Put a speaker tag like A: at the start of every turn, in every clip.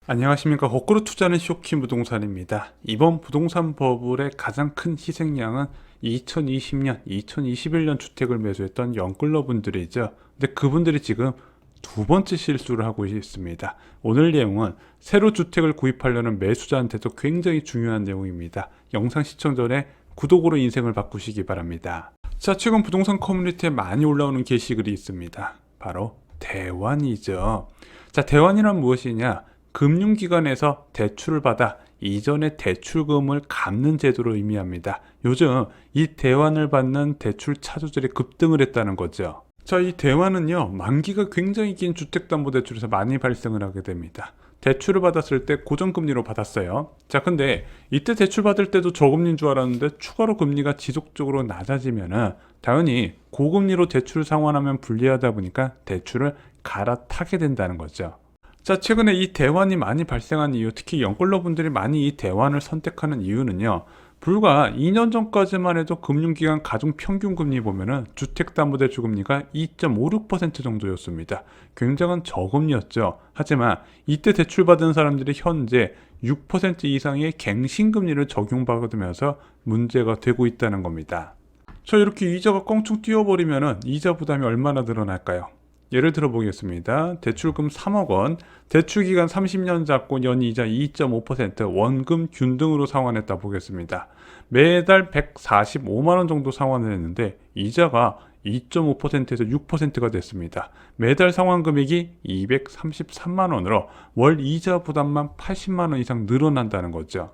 A: 안녕하십니까. 거꾸로 투자는 쇼킹 부동산입니다. 이번 부동산 버블의 가장 큰 희생양은 2020년, 2021년 주택을 매수했던 영끌러분들이죠. 근데 그분들이 지금 두 번째 실수를 하고 있습니다. 오늘 내용은 새로 주택을 구입하려는 매수자한테도 굉장히 중요한 내용입니다. 영상 시청 전에 구독으로 인생을 바꾸시기 바랍니다. 자, 최근 부동산 커뮤니티에 많이 올라오는 게시글이 있습니다. 바로 대환이죠. 자, 대환이란 무엇이냐? 금융기관에서 대출을 받아 이전의 대출금을 갚는 제도를 의미합니다. 요즘 이 대환을 받는 대출 차주들이 급등을 했다는 거죠. 자, 이 대환은요, 만기가 굉장히 긴 주택담보대출에서 많이 발생을 하게 됩니다. 대출을 받았을 때 고정금리로 받았어요. 자, 근데 이때 대출 받을 때도 저금리인 줄 알았는데 추가로 금리가 지속적으로 낮아지면은 당연히 고금리로 대출을 상환하면 불리하다 보니까 대출을 갈아타게 된다는 거죠. 자, 최근에 이 대환이 많이 발생한 이유, 특히 영끌러분들이 많이 이 대환을 선택하는 이유는요, 불과 2년 전까지만 해도 금융기관 가중 평균금리 보면은 주택담보대출 금리가 2.56% 정도였습니다. 굉장한 저금리였죠. 하지만 이때 대출받은 사람들이 현재 6% 이상의 갱신금리를 적용받으면서 문제가 되고 있다는 겁니다. 자, 이렇게 이자가 껑충 뛰어버리면은 이자 부담이 얼마나 늘어날까요? 예를 들어 보겠습니다. 대출금 3억 원, 대출기간 30년 잡고 연이자 2.5%, 원금 균등으로 상환했다 보겠습니다. 매달 145만 원 정도 상환을 했는데 이자가 2.5%에서 6%가 됐습니다. 매달 상환 금액이 233만 원으로 월 이자 부담만 80만 원 이상 늘어난다는 거죠.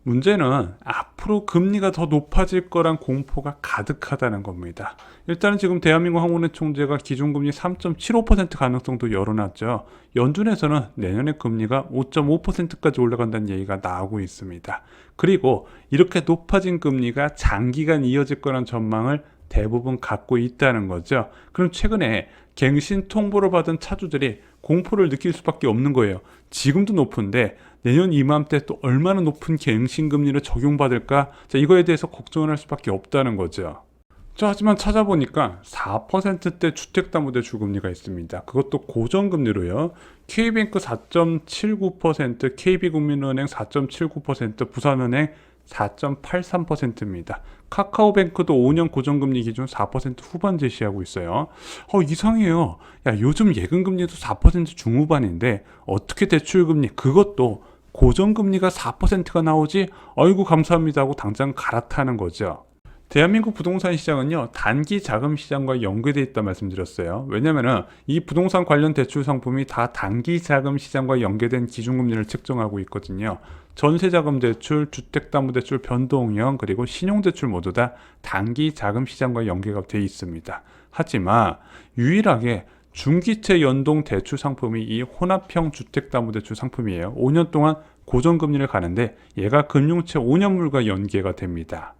A: 문제는 앞으로 금리가 더 높아질 거란 공포가 가득하다는 겁니다. 일단은 지금 대한민국 황운회 총재가 기준금리 3.75% 가능성도 열어놨죠. 연준에서는 내년에 금리가 5.5%까지 올라간다는 얘기가 나오고 있습니다. 그리고 이렇게 높아진 금리가 장기간 이어질 거란 전망을 대부분 갖고 있다는 거죠. 그럼 최근에 갱신 통보를 받은 차주들이 공포를 느낄 수밖에 없는 거예요. 지금도 높은데 내년 이맘때 또 얼마나 높은 갱신금리를 적용받을까? 자, 이거에 대해서 걱정을 할 수밖에 없다는 거죠. 자, 하지만 찾아보니까 4%대 주택담보대출 금리가 있습니다. 그것도 고정금리로요. K뱅크 4.79%, KB국민은행 4.79%, 부산은행 4.83%입니다. 카카오뱅크도 5년 고정금리 기준 4% 후반 제시하고 있어요. 이상해요. 야, 요즘 예금금리도 4% 중후반인데 어떻게 대출금리, 그것도 고정금리가 4%가 나오지? 아이고 감사합니다 하고 당장 갈아타는 거죠. 대한민국 부동산 시장은요, 단기 자금 시장과 연계되어 있다 말씀드렸어요. 왜냐면은 이 부동산 관련 대출 상품이 다 단기 자금 시장과 연계된 기준금리를 측정하고 있거든요. 전세자금 대출, 주택담보대출, 변동형, 그리고 신용대출 모두 다 단기 자금 시장과 연계가 되어 있습니다. 하지만 유일하게 중기채 연동 대출 상품이 이 혼합형 주택담보대출 상품이에요. 5년 동안 고정금리를 가는데 얘가 금융채 5년물과 연계가 됩니다.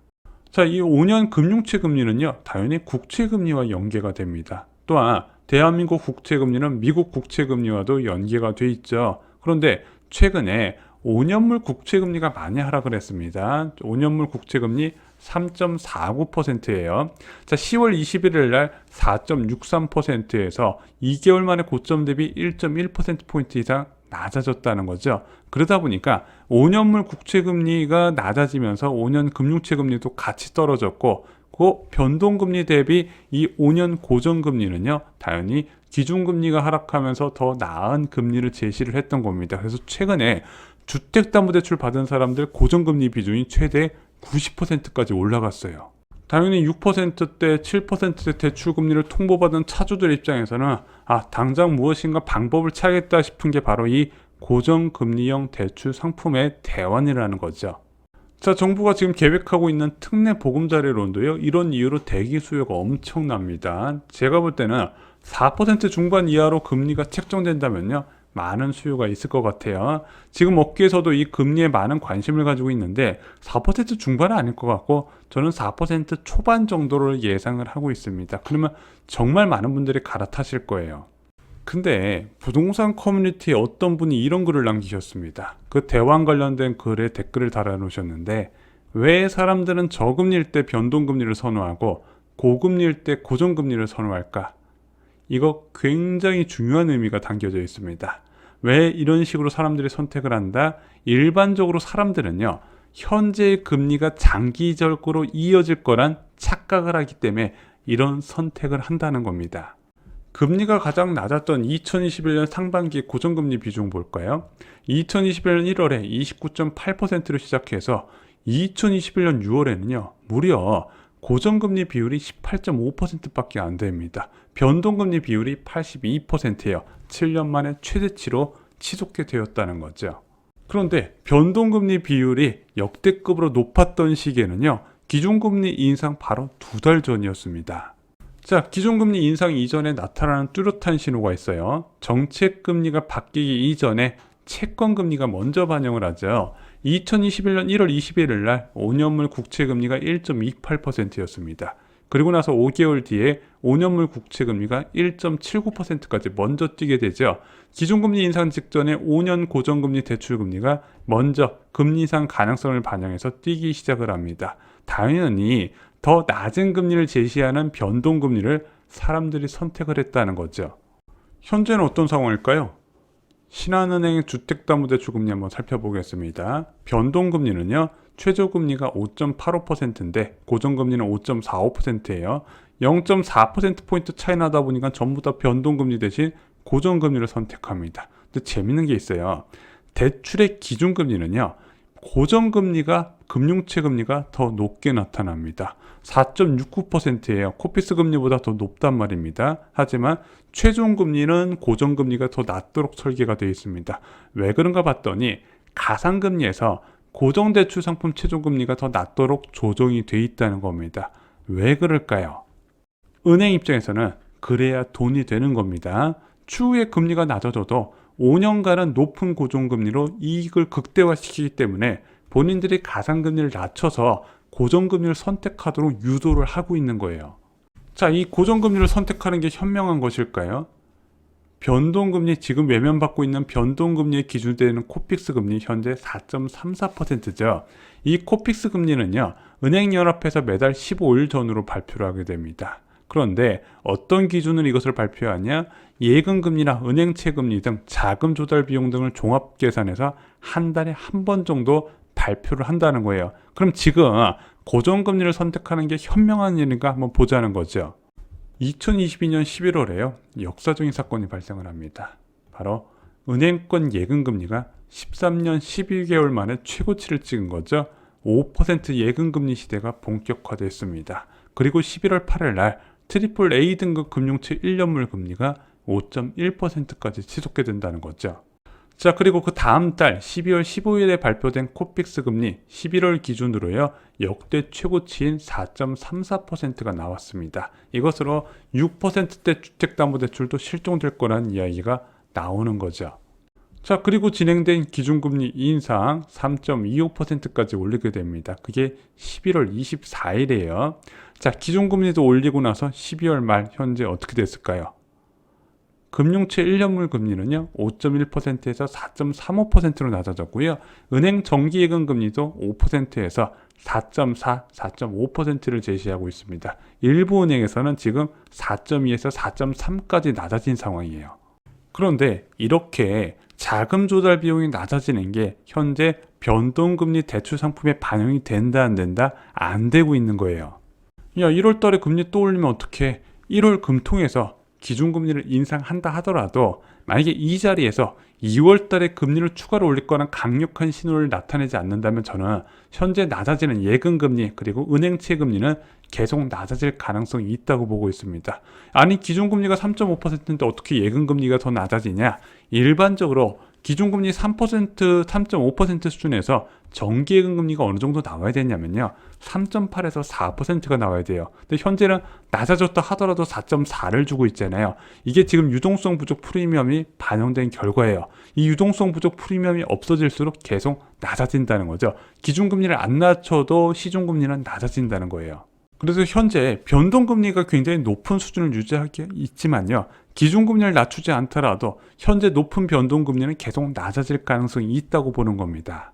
A: 자, 이 5년 금융채 금리는요, 당연히 국채금리와 연계가 됩니다. 또한 대한민국 국채금리는 미국 국채금리와도 연계가 돼 있죠. 그런데 최근에 5년물 국채금리가 많이 하락을 했습니다. 5년물 국채금리 3.49%예요. 자, 10월 21일 날 4.63%에서 2개월 만에 고점 대비 1.1%포인트 이상 낮아졌다는 거죠. 그러다 보니까 5년물 국채금리가 낮아지면서 5년 금융채금리도 같이 떨어졌고, 그 변동금리 대비 이 5년 고정금리는요, 당연히 기준금리가 하락하면서 더 나은 금리를 제시를 했던 겁니다. 그래서 최근에 주택담보대출 받은 사람들 고정금리 비중이 최대 90%까지 올라갔어요. 당연히 6%대, 7%대 대출금리를 통보받은 차주들 입장에서는 당장 무엇인가 방법을 찾겠다 싶은 게 바로 이 고정금리형 대출 상품의 대환이라는 거죠. 자, 정부가 지금 계획하고 있는 특례 보금자리론도요, 이런 이유로 대기 수요가 엄청납니다. 제가 볼 때는 4% 중반 이하로 금리가 책정된다면요, 많은 수요가 있을 것 같아요. 지금 업계에서도 이 금리에 많은 관심을 가지고 있는데 4% 중반은 아닐 것 같고, 저는 4% 초반 정도를 예상을 하고 있습니다. 그러면 정말 많은 분들이 갈아타실 거예요. 근데 부동산 커뮤니티에 어떤 분이 이런 글을 남기셨습니다. 그 대환 관련된 글에 댓글을 달아놓으셨는데, 왜 사람들은 저금리일 때 변동금리를 선호하고 고금리일 때 고정금리를 선호할까? 이거 굉장히 중요한 의미가 담겨져 있습니다. 왜 이런 식으로 사람들이 선택을 한다? 일반적으로 사람들은요, 현재의 금리가 장기적으로 이어질 거란 착각을 하기 때문에 이런 선택을 한다는 겁니다. 금리가 가장 낮았던 2021년 상반기 고정금리 비중 볼까요? 2021년 1월에 29.8%로 시작해서 2021년 6월에는요, 무려 고정금리 비율이 18.5%밖에 안 됩니다. 변동금리 비율이 82%예요. 7년 만에 최대치로 치솟게 되었다는 거죠. 그런데 변동금리 비율이 역대급으로 높았던 시기에는요, 기준금리 인상 바로 2달 전이었습니다. 자, 기준금리 인상 이전에 나타나는 뚜렷한 신호가 있어요. 정책금리가 바뀌기 이전에 채권금리가 먼저 반영을 하죠. 2021년 1월 21일 날 5년물 국채금리가 1.28%였습니다. 그리고 나서 5개월 뒤에 5년물 국채금리가 1.79%까지 먼저 뛰게 되죠. 기준금리 인상 직전에 5년 고정금리 대출금리가 먼저 금리 인상 가능성을 반영해서 뛰기 시작을 합니다. 당연히 더 낮은 금리를 제시하는 변동금리를 사람들이 선택을 했다는 거죠. 현재는 어떤 상황일까요? 신한은행의 주택담보대출 금리 한번 살펴보겠습니다. 변동금리는요, 최저금리가 5.85%인데 고정금리는 5.45%예요. 0.4%포인트 차이 나다 보니까 전부 다 변동금리 대신 고정금리를 선택합니다. 근데 재밌는 게 있어요. 대출의 기준금리는요, 고정금리가 금융채금리가 더 높게 나타납니다. 4.69%예요. 코피스 금리보다 더 높단 말입니다. 하지만 최종금리는 고정금리가 더 낮도록 설계가 되어 있습니다. 왜 그런가 봤더니 가상금리에서 고정대출 상품 최종금리가 더 낮도록 조정이 되어 있다는 겁니다. 왜 그럴까요? 은행 입장에서는 그래야 돈이 되는 겁니다. 추후에 금리가 낮아져도 5년간은 높은 고정금리로 이익을 극대화시키기 때문에 본인들이 가상금리를 낮춰서 고정금리를 선택하도록 유도를 하고 있는 거예요. 자, 이 고정금리를 선택하는 게 현명한 것일까요? 변동금리, 지금 외면받고 있는 변동금리에 기준되는 코픽스 금리 현재 4.34%죠. 이 코픽스 금리는요, 은행연합회에서 매달 15일 전후로 발표를 하게 됩니다. 그런데 어떤 기준으로 이것을 발표하냐? 예금금리나 은행채금리 등 자금 조달 비용 등을 종합 계산해서 한 달에 한 번 정도 발표를 한다는 거예요. 그럼 지금 고정금리를 선택하는 게 현명한 일인가 한번 보자는 거죠. 2022년 11월에요. 역사적인 사건이 발생을 합니다. 바로 은행권 예금금리가 13년 12개월 만에 최고치를 찍은 거죠. 5% 예금금리 시대가 본격화됐습니다. 그리고 11월 8일 날 트리플 A 등급 금융채 1년물 금리가 5.1%까지 치솟게 된다는 거죠. 자, 그리고 그 다음 달 12월 15일에 발표된 코픽스 금리 11월 기준으로요, 역대 최고치인 4.34%가 나왔습니다. 이것으로 6%대 주택담보대출도 실종될 거라는 이야기가 나오는 거죠. 자, 그리고 진행된 기준금리 인상 3.25%까지 올리게 됩니다. 그게 11월 24일이에요. 자, 기준금리도 올리고 나서 12월 말 현재 어떻게 됐을까요? 금융채 1년물 금리는요, 5.1%에서 4.35%로 낮아졌고요. 은행 정기예금 금리도 5%에서 4.4, 4.5%를 제시하고 있습니다. 일부 은행에서는 지금 4.2에서 4.3까지 낮아진 상황이에요. 그런데 이렇게 자금 조달 비용이 낮아지는 게 현재 변동금리 대출 상품에 반영이 된다 안 된다? 안 되고 있는 거예요. 야, 1월 달에 금리 또 올리면 어떡해? 1월 금통에서 기준금리를 인상한다 하더라도 만약에 이 자리에서 2월 달에 금리를 추가로 올릴 거는 강력한 신호를 나타내지 않는다면 저는 현재 낮아지는 예금금리 그리고 은행채 금리는 계속 낮아질 가능성이 있다고 보고 있습니다. 아니, 기준금리가 3.5%인데 어떻게 예금금리가 더 낮아지냐? 일반적으로 기준금리 3%, 3.5% 수준에서 정기예금금리가 어느 정도 나와야 되냐면요, 3.8에서 4%가 나와야 돼요. 근데 현재는 낮아졌다 하더라도 4.4를 주고 있잖아요. 이게 지금 유동성 부족 프리미엄이 반영된 결과예요. 이 유동성 부족 프리미엄이 없어질수록 계속 낮아진다는 거죠. 기준금리를 안 낮춰도 시중금리는 낮아진다는 거예요. 그래서 현재 변동금리가 굉장히 높은 수준을 유지하고 있지만요, 기준금리를 낮추지 않더라도 현재 높은 변동금리는 계속 낮아질 가능성이 있다고 보는 겁니다.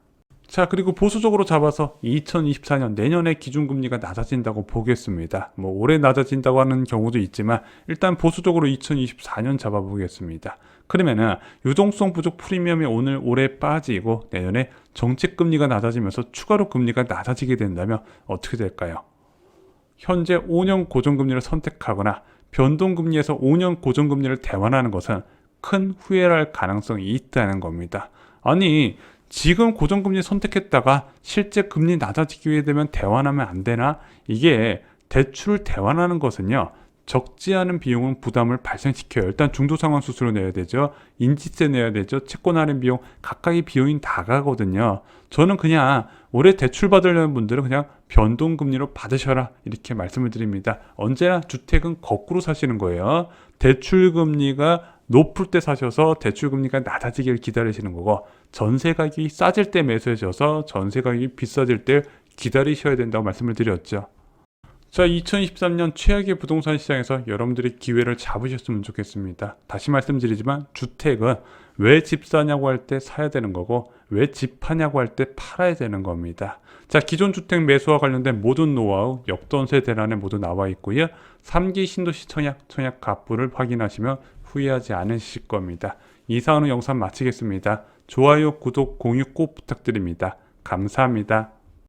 A: 자, 그리고 보수적으로 잡아서 2024년 내년에 기준금리가 낮아진다고 보겠습니다. 뭐 올해 낮아진다고 하는 경우도 있지만 일단 보수적으로 2024년 잡아보겠습니다. 그러면은 유동성 부족 프리미엄이 올해 빠지고 내년에 정책금리가 낮아지면서 추가로 금리가 낮아지게 된다면 어떻게 될까요? 현재 5년 고정금리를 선택하거나 변동금리에서 5년 고정금리를 대환하는 것은 큰 후회를 할 가능성이 있다는 겁니다. 아니, 지금 고정금리 선택했다가 실제 금리 낮아지게 되면 대환하면 안 되나? 이게 대출을 대환하는 것은요, 적지 않은 비용은 부담을 발생시켜요. 일단 중도상환 수수료 내야 되죠. 인지세 내야 되죠. 채권 할인 비용, 가까이 비용이 다 가거든요. 저는 그냥 올해 대출 받으려는 분들은 그냥 변동금리로 받으셔라 이렇게 말씀을 드립니다. 언제나 주택은 거꾸로 사시는 거예요. 대출금리가 높을 때 사셔서 대출금리가 낮아지길 기다리시는 거고, 전세 가격이 싸질 때 매수하셔서 전세 가격이 비싸질 때 기다리셔야 된다고 말씀을 드렸죠. 자, 2023년 최악의 부동산 시장에서 여러분들이 기회를 잡으셨으면 좋겠습니다. 다시 말씀드리지만 주택은 왜 집 사냐고 할 때 사야 되는 거고 왜 집 파냐고 할 때 팔아야 되는 겁니다. 자, 기존 주택 매수와 관련된 모든 노하우 역전세 대란에 모두 나와 있고요. 3기 신도시 청약 갑부를 확인하시면 후회하지 않으실 겁니다. 이상으로 영상 마치겠습니다. 좋아요, 구독, 공유 꼭 부탁드립니다. 감사합니다.